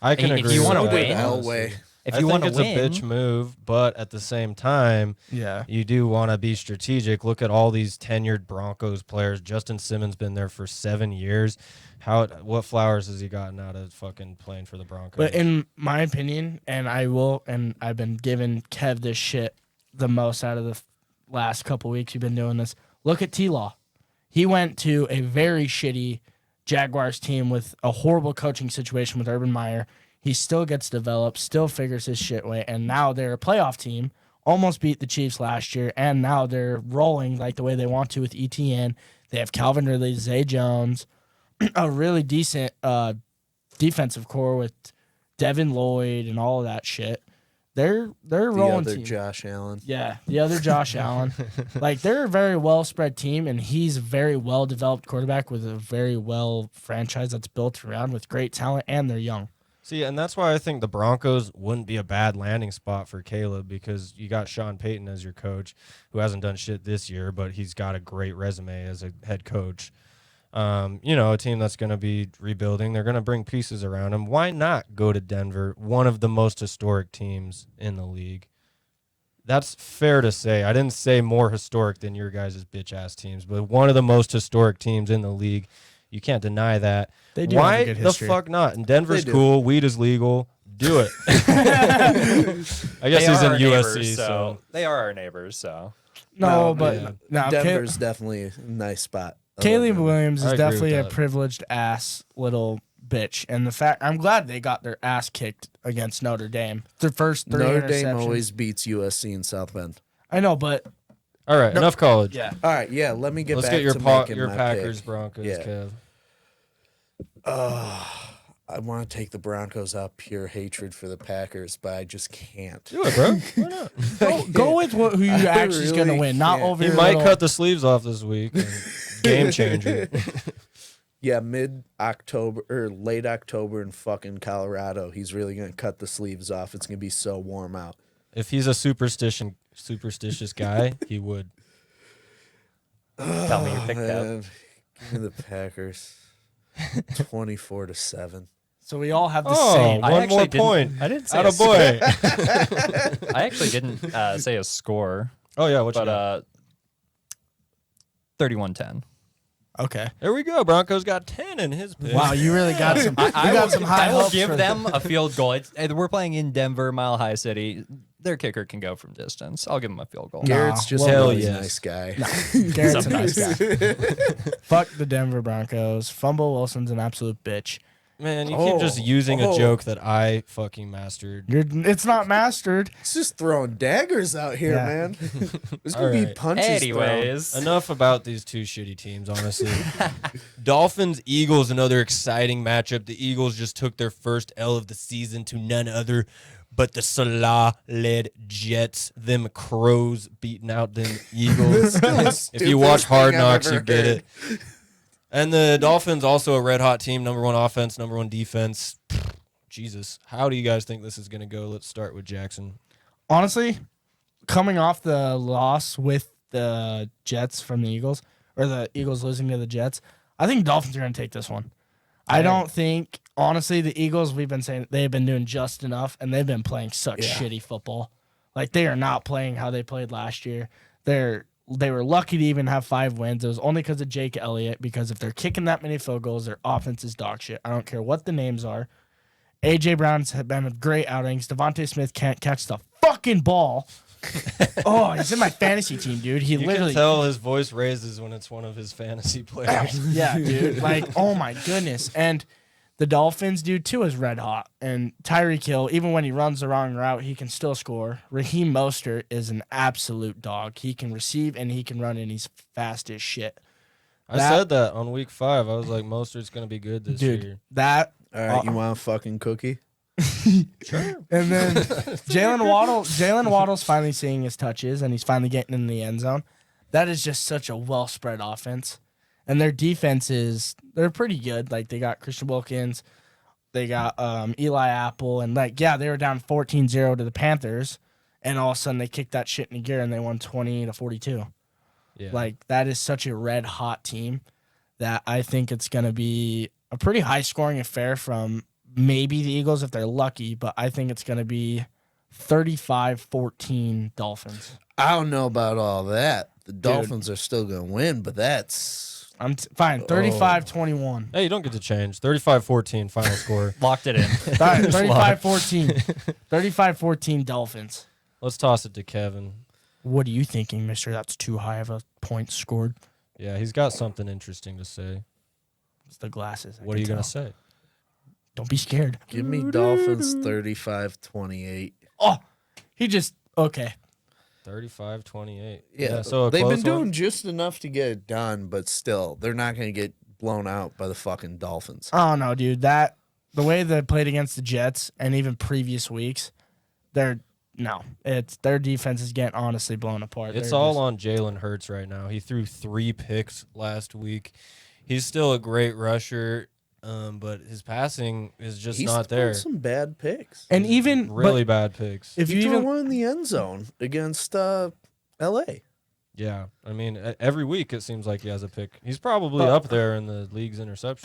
I can If agree you with wanna that, win- honestly. If I you think want to it's win, a bitch move, but at the same time, Yeah. you do want to be strategic. Look at all these tenured Broncos players. Justin Simmons been there for 7 years. What flowers has he gotten out of fucking playing for the Broncos? But in my opinion, and I've been giving Kev this shit the most out of the last couple weeks you've been doing this. Look at T-Law. He went to a very shitty Jaguars team with a horrible coaching situation with Urban Meyer. He still gets developed, still figures his shit way, and now they're a playoff team. Almost beat the Chiefs last year, and now they're rolling like the way they want to with ETN. They have Calvin Ridley, Zay Jones, a really decent defensive core with Devin Lloyd and all of that shit. They're the rolling other team. Josh Allen. Yeah, the other Josh Allen. Like, they're a very well spread team, and he's a very well developed quarterback with a very well franchise that's built around with great talent, and they're young. See, and that's why I think the Broncos wouldn't be a bad landing spot for Caleb, because you got Sean Payton as your coach, who hasn't done shit this year, but he's got a great resume as a head coach. A team that's going to be rebuilding. They're going to bring pieces around him. Why not go to Denver, one of the most historic teams in the league? That's fair to say. I didn't say more historic than your guys' bitch-ass teams, but one of the most historic teams in the league. You can't deny that. They do Why have a good the history. fuck not? And Denver's They do. cool. Weed is legal. Do it. I guess They he's are in our USC, neighbors, so they are our neighbors. So No, No, but yeah. no, Denver's definitely a nice spot. I love Caleb Denver. Williams I is agree definitely with a that. privileged ass little bitch, and the fact I'm glad they got their ass kicked against Notre Dame. Their first 3 Notre Dame interceptions. always beats USC in South Bend. I know, but all right, enough college. yeah, All right, yeah, let me get Let's back get your to making your my Packers pick. Broncos, Yeah. Kev. I want to take the Broncos out pure hatred for the Packers, but I just can't. Do it, bro. Why not? go with who you actually is going to really win, not can't. over. He your might little- cut the sleeves off this week. and Game changer. Yeah, mid-October or late October in fucking Colorado, he's really going to cut the sleeves off. It's going to be so warm out. If he's a superstitious guy, he would. tell me your pick, Kev. Man, give me the Packers. 24-7. So we all have the Oh, same. I one actually more didn't- point. I didn't say Out a of boy. I actually didn't say a score, Oh yeah, what you but got? 31-10. Okay. There we go. Broncos got 10 in his pick. Wow, you really got some. You got some high I will hopes give for them a field goal. We're playing in Denver, Mile High City. Their kicker can go from distance. I'll give them a field goal. Garrett's just hell a really yes. nice guy. Garrett's a nice guy. Fuck the Denver Broncos. Fumble Wilson's an absolute bitch. Man, you keep just using a joke that I fucking mastered. It's not mastered. It's just throwing daggers out here, Yeah. man. There's All going to be right. punches thrown. Anyways, Enough about these two shitty teams, honestly. Dolphins, Eagles, another exciting matchup. The Eagles just took their first L of the season to none other but the Salah-led Jets. Them Crows beating out them Eagles. If you watch Hard thing I've Knocks, ever you get heard. it. And the Dolphins, also a red-hot team, number one offense, number one defense. Jesus, how do you guys think this is going to go? Let's start with Jackson. Honestly, coming off the loss with the Jets from the Eagles, or the Eagles losing to the Jets, I think Dolphins are going to take this one. I don't think, honestly, the Eagles, we've been saying they've been doing just enough, and they've been playing such shitty football. Like, they are not playing how they played last year. They were lucky to even have 5 wins. It was only because of Jake Elliott, because if they're kicking that many field goals, their offense is dog shit. I don't care what the names are. A.J. Brown's had been great outings. Devontae Smith can't catch the fucking ball. Oh, he's in my fantasy team, dude. He You literally can tell his voice raises when it's one of his fantasy players. yeah, dude. Like, oh my goodness. And the Dolphins, dude, too, is red hot. And Tyreek Hill, even when he runs the wrong route, he can still score. Raheem Mostert is an absolute dog. He can receive and he can run, and he's fast as shit. I said that on week 5. I was like, Mostert's going to be good this Dude, year. that. All right, you want a fucking cookie? Sure. And then Jalen Waddle's finally seeing his touches, and he's finally getting in the end zone. That is just such a well spread offense. And their defense they're pretty good. Like, they got Christian Wilkins, they got Eli Apple, and they were down 14-0 to the Panthers, and all of a sudden they kicked that shit into gear and they won 20-42. Yeah. Like, that is such a red hot team that I think it's gonna be a pretty high scoring affair from maybe the Eagles if they're lucky, but I think it's gonna be 35-14 Dolphins. I don't know about all that. The Dolphins are still going to win, but that's... Fine, 35-21. Hey, you don't get to change. 35-14 final score. Locked it in. All right, 35-14. 35-14 Dolphins. Let's toss it to Kevin. What are you thinking, mister? That's too high of a point scored. Yeah, he's got something interesting to say. It's the glasses. What are you going to say? Don't be scared. Give me Dolphins 35-28. Oh, he just... Okay. 35-28. Yeah, so a they've been close doing one? just enough to get it done, but still, they're not going to get blown out by the fucking Dolphins. Oh, no, dude. The way they played against the Jets and even previous weeks, their defense is getting honestly blown apart. It's all on Jalen Hurts right now. He threw 3 picks last week. He's still a great rusher, but his passing is just not there. Some bad picks. And even Really bad picks. if He you threw even one in the end zone against L.A. Yeah, I mean, every week it seems like he has a pick. He's probably up there in the league's interceptions.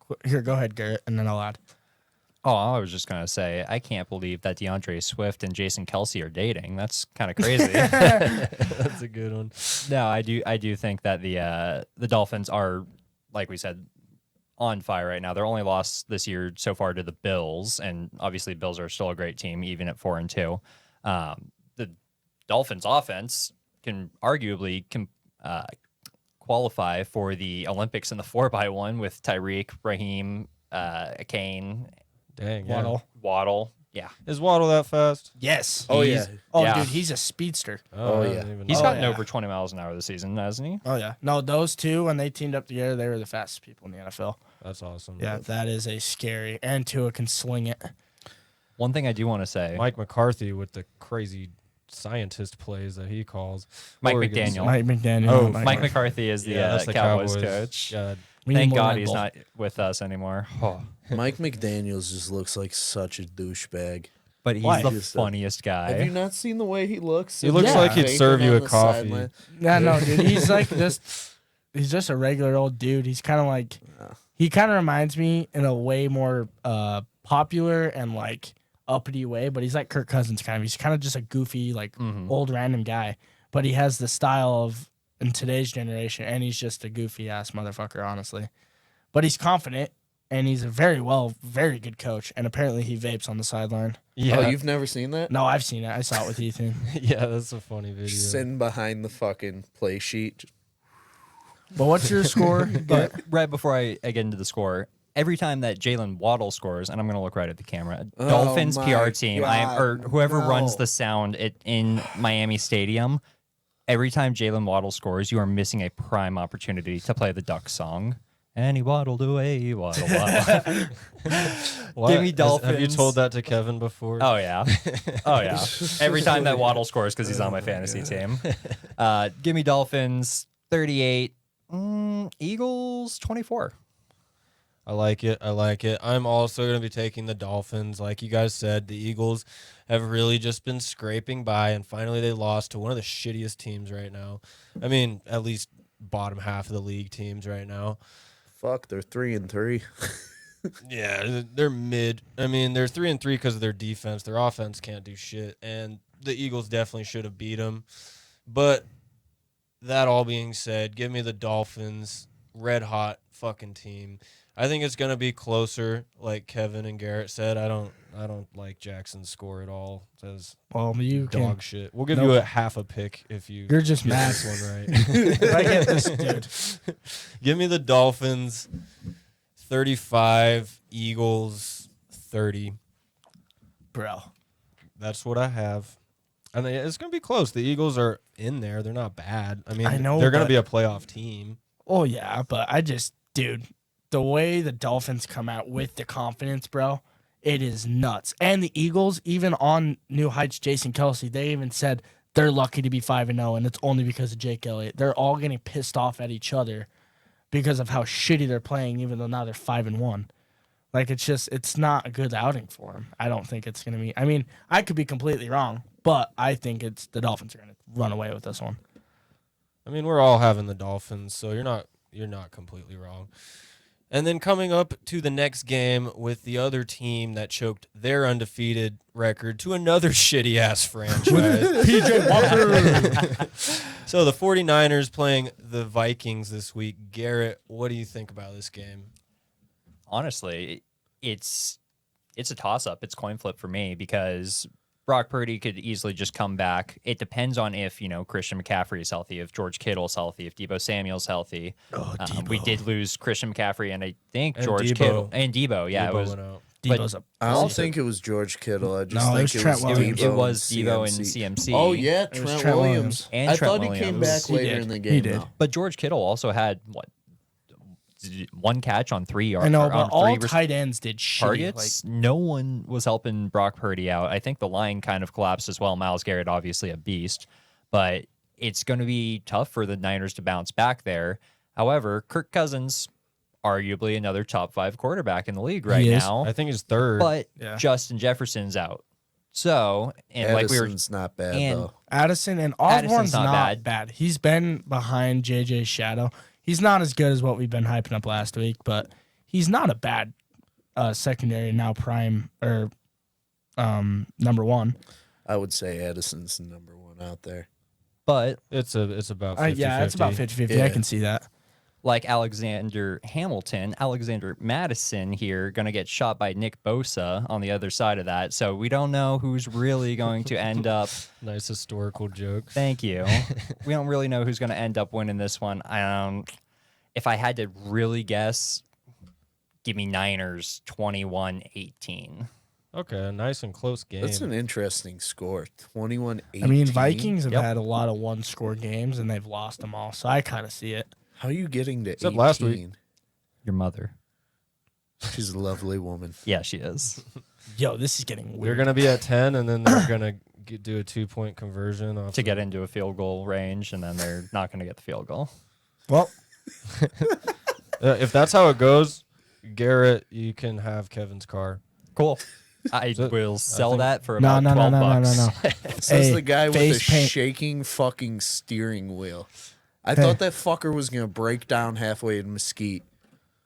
but here, go ahead, Garrett, and then I'll add. Oh, I was just gonna say, I can't believe that DeAndre Swift and Jason Kelsey are dating. That's kind of crazy. That's a good one. No, I do think that the Dolphins are, like we said, on fire right now. Their only loss this year so far to the Bills, and obviously Bills are still a great team, even at 4-2. The Dolphins offense can arguably qualify for the Olympics in the 4x1 with Tyreek, Raheem, Kane, Dang, yeah. Waddle. Yeah. Is Waddle that fast? Yes. Oh, He's- yeah. Oh, Yeah. dude, he's a speedster. Oh, I yeah. didn't even He's know. gotten yeah. over 20 miles an hour this season, hasn't he? Oh, yeah. No, those two, when they teamed up together, they were the fastest people in the NFL. That's awesome. Yeah, that is a scary. And Tua can sling it. One thing I do want to say, Mike McCarthy with the crazy scientist plays that he calls. Mike What were you gonna McDaniel. say? Mike McDaniel. Oh, Mike McCarthy is the, that's the Cowboys coach. God. We need Thank more God Red he's Bull. not with us anymore. Oh. Mike McDaniels just looks like such a douchebag. But he's Why? the Just, funniest guy. Have you not seen the way he looks? He looks like he'd Vaping serve you on a the coffee. sideline. Yeah, no, dude. He's like he's just a regular old dude. He's kind of like, he kind of reminds me in a way more popular and like uppity way, but he's like Kirk Cousins kind of. He's kind of just a goofy, like old random guy, but he has the style of in today's generation, and he's just a goofy ass motherfucker, honestly. But he's confident, and he's a very good coach, and apparently he vapes on the sideline. Yeah. Oh, you've never seen that? No, I've seen it. I saw it with Ethan. Yeah, that's a funny video. Sitting behind the fucking play sheet. But what's your score? But right before I get into the score, every time that Jalen Waddle scores, and I'm going to look right at the camera, Oh Dolphins my PR team, or God, whoever no. runs the sound in Miami Stadium, every time Jalen Waddle scores, you are missing a prime opportunity to play the Duck song. And he waddled away, waddle, waddle. What? Give me Have you Dolphins. told that to Kevin before? Oh, yeah. Oh, yeah. Every time that Waddle scores because he's on my fantasy team. Give me Dolphins 38, Eagles 24. I like it. I'm also going to be taking the Dolphins. Like you guys said, the Eagles have really just been scraping by, and finally they lost to one of the shittiest teams right now. I mean, at least bottom half of the league teams right now. fuck, they're 3-3. Yeah, they're mid. I mean, they're 3-3 because of their defense. Their offense can't do shit, and the Eagles definitely should have beat them. But that all being said, give me the Dolphins, red hot fucking team. I think it's gonna be closer, like Kevin and Garrett said. I don't like Jackson's score at all. It says you dog can. shit. We'll give you a half a pick if you. You're just get mad. this one right. If I get this, dude. Give me the Dolphins, 35, Eagles, 30. Bro. That's what I have. I mean, it's going to be close. The Eagles are in there. They're not bad. I mean, I know, they're going to but- be a playoff team. Oh, yeah, but dude, the way the Dolphins come out with the confidence, bro, it is nuts. And the Eagles, even on New Heights, Jason Kelsey, they even said they're lucky to be 5-0, and it's only because of Jake Elliott. They're all getting pissed off at each other because of how shitty they're playing, even though now they're 5-1. Like, it's not a good outing for them. I don't think it's going to be. I mean, I could be completely wrong, but I think the Dolphins are going to run away with this one. I mean, we're all having the Dolphins, so you're not completely wrong. And then coming up to the next game with the other team that choked their undefeated record to another shitty-ass franchise. PJ Walker. So the 49ers playing the Vikings this week. Garrett, what do you think about this game? Honestly, it's a toss-up. It's coin flip for me because Brock Purdy could easily just come back. It depends on if, Christian McCaffrey is healthy, if George Kittle's healthy, if Deebo Samuel's healthy. We did lose Christian McCaffrey and I think George Debo. Kittle. And Debo, yeah. Debo it was, went out. Debo's a I don't Also- think it was George Kittle. I just No, it think was it Trent was Williams. Debo it was Debo and CMC. CMC. Oh, yeah, It was Trent Trent Williams. Williams. And I Trent thought he came Williams. back He later did. in the He game, did. though. But George Kittle also had, one catch on 3 yards. I know, on but all three tight ends did shitty. targets. No one was helping Brock Purdy out. I think the line kind of collapsed as well. Myles Garrett, obviously a beast, but it's going to be tough for the Niners to bounce back there. However, Kirk Cousins, arguably another top 5 quarterback in the league right He is. now, I think he's third. but Yeah. Justin Jefferson's out. So, and like we were, Addison's not bad, and- though. Addison and Addison's Osborne's not not bad. He's been behind JJ's shadow. He's not as good as what we've been hyping up last week, but he's not a bad secondary now prime or number one. I would say Addison's the number one out there. but it's about 50-50. Yeah, it's about 50-50. I Yeah. can see that. like Alexander Madison here, going to get shot by Nick Bosa on the other side of that. So we don't know who's really going to end up. Nice historical joke. Thank you. We don't really know who's going to end up winning this one. If I had to really guess, give me Niners 21-18. Okay, a nice and close game. That's an interesting score. 21-18. I mean, Vikings have Yep. had a lot of one-score games, and they've lost them all, so I kind of see it. How are you getting to Except 18? last week. Your mother. She's a lovely woman. Yeah, she is. Yo, this is getting They're weird. going to be at 10, and then they're going to do a 2-point conversion off To get into a field goal range, and then they're not going to get the field goal. Well, if that's how it goes, Garrett, you can have Kevin's car. Cool. I So, will sell think- that for no, about no, no, 12 no, no, bucks. no, no. Says Hey, the guy with face a paint. shaking fucking steering wheel. I Hey. thought that fucker was going to break down halfway in Mesquite.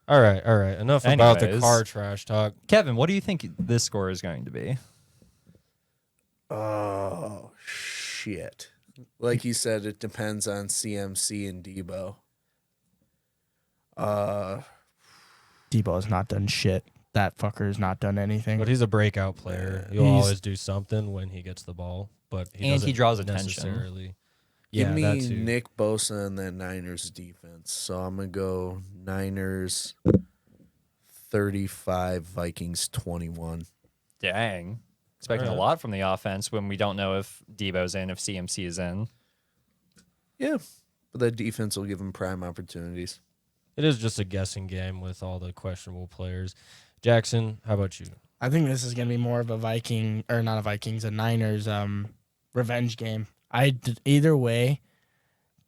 All right. Enough about the Anyways. car trash talk. Kevin, what do you think this score is going to be? Oh, shit. Like you said, it depends on CMC and Debo. Debo has not done shit. That fucker has not done anything. But he's a breakout player. He'll He's- always do something when he gets the ball, but he And he doesn't draws attention. necessarily. Give Yeah, me that too. Nick Bosa and that Niners defense. So I'm going to go Niners 35, Vikings 21. Dang. Expecting a Alright. lot from the offense when we don't know if Debo's in, if CMC is in. Yeah, but that defense will give them prime opportunities. It is just a guessing game with all the questionable players. Jackson, how about you? I think this is going to be more of a a Niners revenge game. Either way,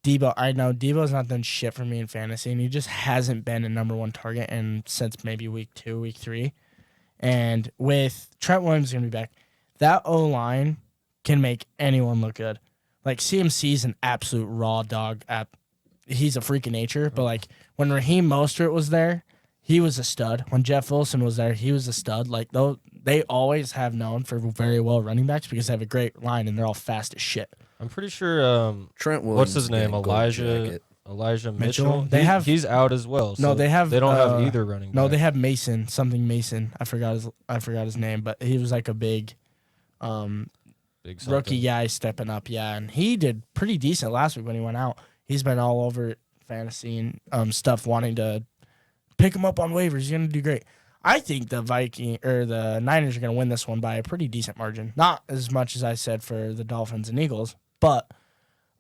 I know Debo's not done shit for me in fantasy, and he just hasn't been a number one target since maybe week 2, week 3. And with Trent Williams going to be back, that O-line can make anyone look good. Like, CMC's an absolute raw dog he's a freak of nature. But like when Raheem Mostert was there, he was a stud. When Jeff Wilson was there, he was a stud. Like though they always have known for very well running backs because they have a great line and they're all fast as shit. I'm pretty sure. Trent Williams. What's his name? getting gold Elijah jacket. Mitchell. They He's out as well. No, so they have. They don't have either running back. No, they have Mason. I forgot his name, but he was like a big, Big something. rookie guy stepping up. Yeah, and he did pretty decent last week when he went out. He's been all over fantasy and stuff, wanting to pick him up on waivers. He's gonna do great. I think the Niners are gonna win this one by a pretty decent margin. Not as much as I said for the Dolphins and Eagles, but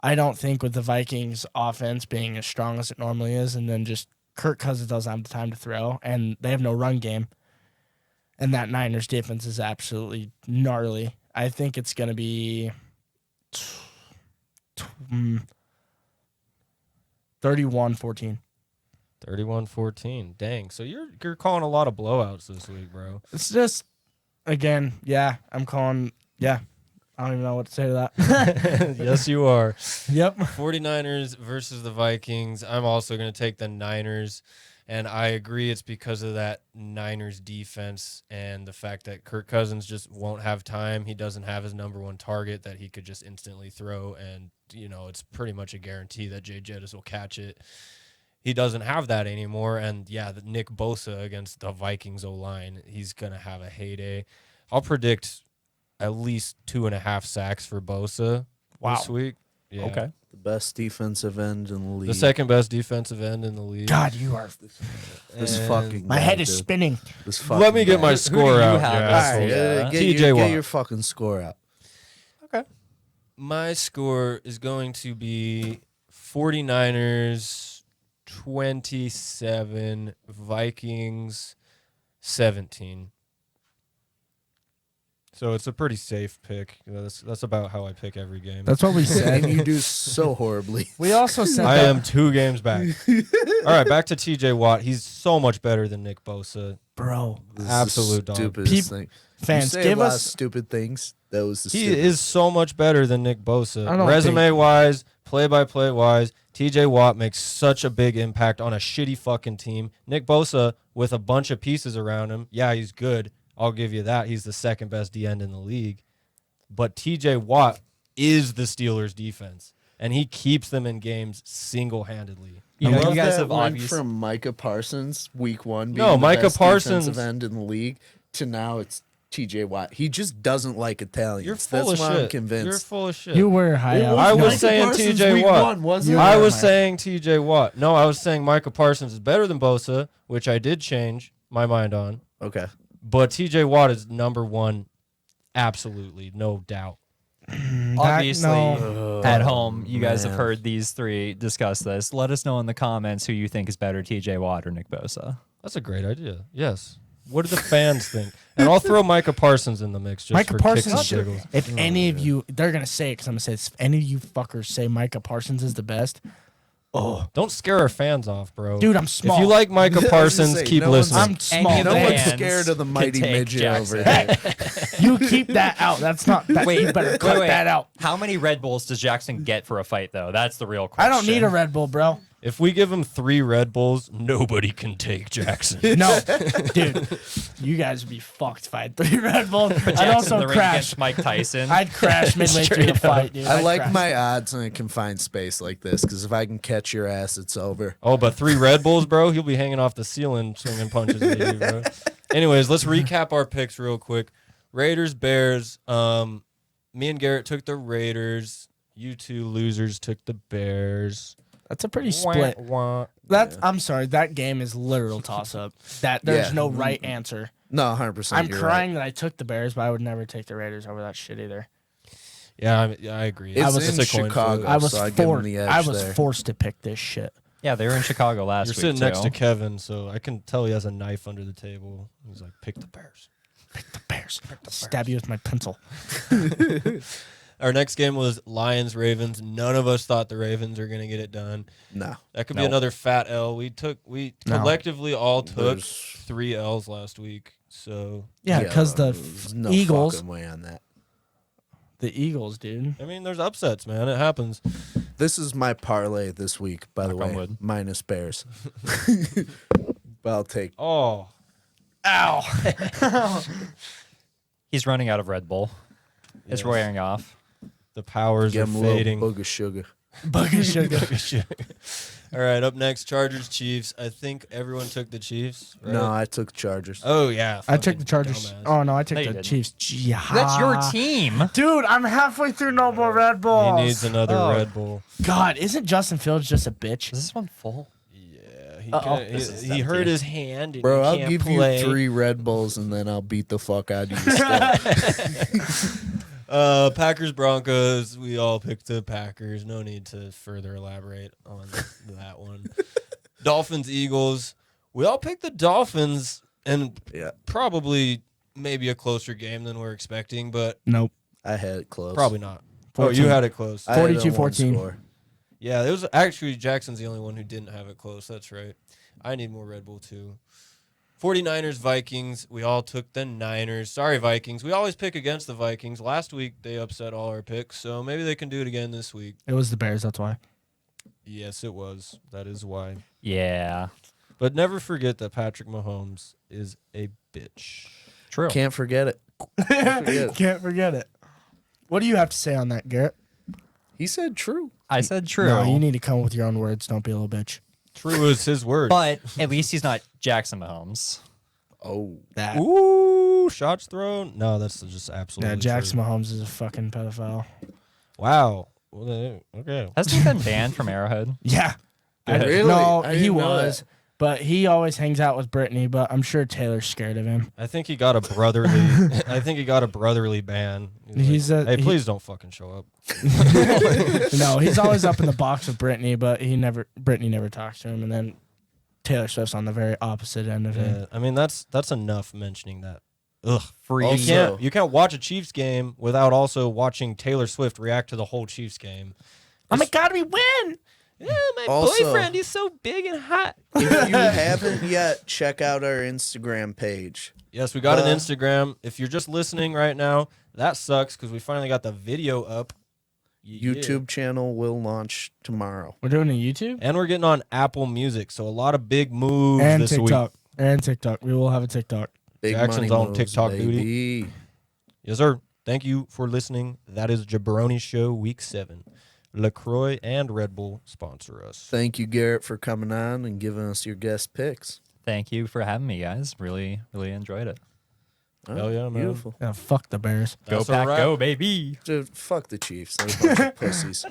I don't think with the Vikings offense being as strong as it normally is, and then just Kirk Cousins doesn't have the time to throw, and they have no run game, and that Niners defense is absolutely gnarly. I think it's going to be 31-14. 31-14. Dang. So you're calling a lot of blowouts this week, bro. It's just, again, I'm calling, I don't even know what to say to that. Yes, you are. Yep. 49ers versus the Vikings. I'm also going to take the Niners, and I agree it's because of that Niners defense and the fact that Kirk Cousins just won't have time. He doesn't have his number one target that he could just instantly throw, and, it's pretty much a guarantee that Jay Jettis will catch it. He doesn't have that anymore, and, the Nick Bosa against the Vikings O-line, he's going to have a heyday. I'll predict at least 2.5 sacks for Bosa this week. Yeah. Okay. The best defensive end in the league. The second best defensive end in the league. God, you are. This And fucking My guy, head is dude. spinning. This fucking Let me get guy. my score out. have you this asshole. week? Yeah. Get TJ Watt. your fucking score out. Okay. My score is going to be 49ers 27, Vikings 17. So it's a pretty safe pick. That's about how I pick every game. That's what we said. And you do so horribly. We also said I that. am 2 games back. All right, back to TJ Watt. He's so much better than Nick Bosa. Bro, This is Absolute the dog. stupidest thing. fans, you say give a lot of us. stupid things. That was the He stupidest. is so much better than Nick Bosa. I don't Resume-wise, play-by-play wise, TJ Watt makes such a big impact on a shitty fucking team. Nick Bosa, with a bunch of pieces around him, he's good. I'll give you that. He's the second best D end in the league. But TJ Watt is the Steelers' defense, and he keeps them in games single-handedly. You I know, love you guys that have went obvious. from Micah Parsons week 1 being No, the Micah best Parsons- defensive end in the league to now it's TJ Watt. He just doesn't like Italians. You're full That's of why shit. I'm convinced. You're full of shit. You were high It out. I was Micah saying Parsons TJ week Watt. 1, wasn't I it? was saying TJ Watt. No, I was saying Micah Parsons is better than Bosa, which I did change my mind on. Okay. But TJ Watt is number one, absolutely, no doubt. Obviously, no. at home, you guys have man. heard these three discuss this. Let us know in the comments who you think is better, TJ Watt or Nick Bosa. That's a great idea. Yes. What do the fans think? And I'll throw Micah Parsons in the mix just Micah for Parsons. kicks and giggles. If any of you, they're gonna say it because I'm gonna say, if any of you fuckers say Micah Parsons is the best, Don't scare our fans off, bro. dude, I'm small. If you like Micah I was gonna Parsons, say, keep no one's- listening. I'm small. Any No one's fans scared of the can mighty take midget Jackson. over here. You keep that out. That's not. That, Wait, you better cut that out. How many Red Bulls does Jackson get for a fight, though? That's the real question. I don't need a Red Bull, bro. If we give him 3 Red Bulls, nobody can take Jackson. No, dude, you guys would be fucked if I had 3 Red Bulls. Put I'd Jackson in also the ring crash. against Mike Tyson. I'd crash midway through the Straight up. fight, dude. I I'd like crash. my odds in a confined space like this because if I can catch your ass, it's over. Oh, but 3 Red Bulls, bro, he'll be hanging off the ceiling swinging punches at you, bro. Anyways, let's recap our picks real quick. Raiders, Bears. Me and Garrett took the Raiders. You 2 losers took the Bears. That's a pretty split. Wah, wah. I'm sorry. That game is literal toss up. That there's Yeah. no right answer. No, 100%. I'm you're crying that I took the Bears, but I would never take the Raiders over that shit either. Yeah, I agree. It's It's in a coin flip. Chicago. I was so I give 'em forced. the edge I was there. forced to pick this shit. Yeah, they were in Chicago last You're week, sitting next too. to Kevin, so I can tell he has a knife under the table. He's like, pick the Bears. The Bears. Stab you with my pencil. Our next game was Lions-Ravens. None of us thought the Ravens were going to get it done. No. That could be Nope. another fat L. We No. collectively all took There's- 3 L's last week. So, Yeah, because the there's no Eagles. fucking way on that. The Eagles, dude. I mean, there's upsets, man. It happens. This is my parlay this week, by the Knock on way, wood. minus Bears. But I'll take. Oh, Ow. He's running out of Red Bull. It's Yes. wearing off. the powers Give are him a little fading. boog of sugar. Bug of sugar. All right, up next, Chargers, Chiefs. I think everyone took the Chiefs. Right? No, I took Chargers. Oh yeah, I took fucking the Chargers. dumbass. Oh no, I took No, you the didn't. Chiefs. That's your team. Dude, I'm halfway through no more Red Bulls. He needs another Oh. Red Bull. God, isn't Justin Fields just a bitch? Is this one full? Yeah, Uh-oh. he, This is he hurt empty. his hand. And Bro, he I'll can't give play. you 3 Red Bulls and then I'll beat the fuck out of you. Still. Packers, Broncos. We all picked the Packers. No need to further elaborate on that one. Dolphins, Eagles. We all picked the Dolphins, and Yeah, probably maybe a closer game than we're expecting, but Nope. I had it close. probably not. 14. Oh, you had it close. I had it on 42-14. 1 score. Yeah, it was actually Jackson's the only one who didn't have it close. That's right. I need more Red Bull too. 49ers, Vikings. We all took the Niners. Sorry, Vikings. We always pick against the Vikings. Last week, they upset all our picks, so maybe they can do it again this week. It was the Bears, that's why. Yes, it was. That is why. Yeah. But never forget that Patrick Mahomes is a bitch. True. Can't forget it. Can't forget it. What do you have to say on that, Garrett? He said true. I said true. No, you need to come with your own words. Don't be a little bitch. True is his word. But at least he's not Jackson Mahomes. Oh, That. Ooh, shots thrown. No, that's just absolutely Yeah, Jackson true. Mahomes is a fucking pedophile. Wow. Well, then, okay. Hasn't he been banned from Arrowhead? Yeah. Really? No, I he didn't know was. that. But he always hangs out with Brittany, but I'm sure Taylor's scared of him. I think he got a brotherly. I think he got a brotherly ban. He's a- hey, he- please don't fucking show up. No, he's always up in the box with Brittany, but Brittany never talks to him. And then Taylor Swift's on the very opposite end of him. Yeah, I mean that's enough mentioning that. Ugh. Free. Also- You can't watch a Chiefs game without also watching Taylor Swift react to the whole Chiefs game. Oh my God, we win! Yeah, my Also- boyfriend, he's so big and hot. if you haven't yet, check out our Instagram page. Yes, we got an Uh, Instagram. If you're just listening right now, that sucks because we finally got the video up. Yeah. YouTube channel will launch tomorrow. We're doing a YouTube And we're getting on Apple Music, so a lot of big moves and this TikTok. week. And TikTok. We will have a TikTok. Big Jackson's money on moves, TikTok duty. baby. Yes, sir. Thank you for listening. That is Jabronis Show Week 7. LaCroix and Red Bull sponsor us. Thank you, Garrett, for coming on and giving us your guest picks. Thank you for having me, guys. Really, really enjoyed it. Hell yeah, man. Beautiful. Yeah, fuck the Bears. That's Go a Pack, wrap. go, baby. Dude, fuck the Chiefs. They're a bunch of pussies.